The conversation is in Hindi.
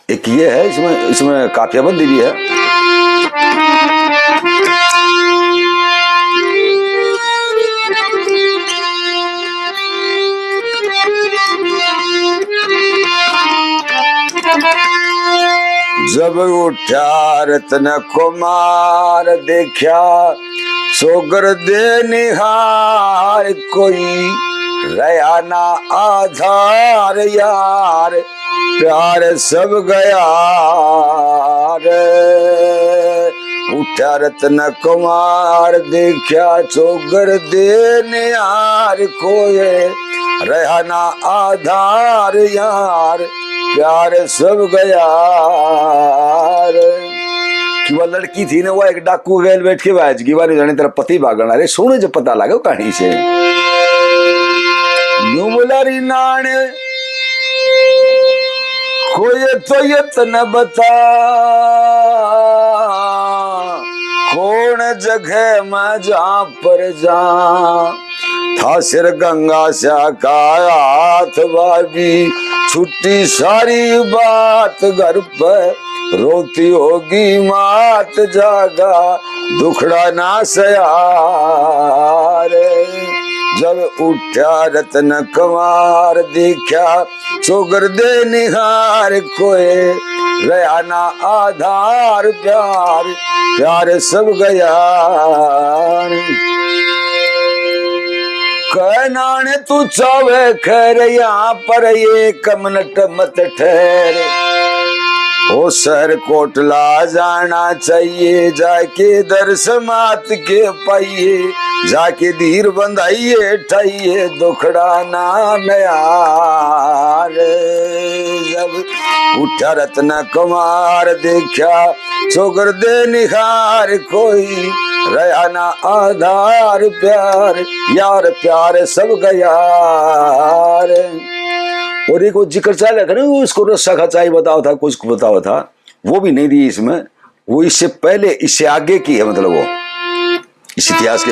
एक ये है, इसमें इसमें काफियाबंदी भी है। जब उठा रत्न कुमार देखा सोगर दे निहार, कोई रया ना आधार यार, प्यार सब गया रे। उठा रत्न कुमार देखा सोगर दे निहार, कोई रया ना आधार यार, प्यार सब गया रे। कि वह लड़की थी ना, वो एक डाकू गैल बैठ के बाज की वाली जाने तेरा पति भागना रे। सोने जब पता लगा कहानी से यूं बोला री नाने कोई तो यत्न बता, कौन जगह मैं जहां पर जा, था सिर गंगा सा का हाथ भाभी, छुट्टी सारी बात घर पर, रोती होगी मात जागा, दुखड़ा ना सया रे। जब उठा रत्न कुमार देखा सोगर दे निहार, कोई रया ना आधार प्यार, प्यार सब गया। कहनाने तू चावे खैर यहाँ पर एक मिनट मत ठहर, ओ सर कोटला जाना चाहिए, जाके दर्श मात के पाइए, जाके धीर बंधाइए ठाइए, दुखड़ा ना नया रे। जब उठा रत्न कुमार देखा सोगर दे निहार, कोई रया ना आधार प्यार यार, प्यार सब गया रे। और एक वो जिक्र चाल है ना, उसको रस्सा खचाई बताओ था, कुछ बताओ था, वो भी नहीं दी इसमें। वो इससे पहले इससे आगे की है, मतलब वो इस इतिहास के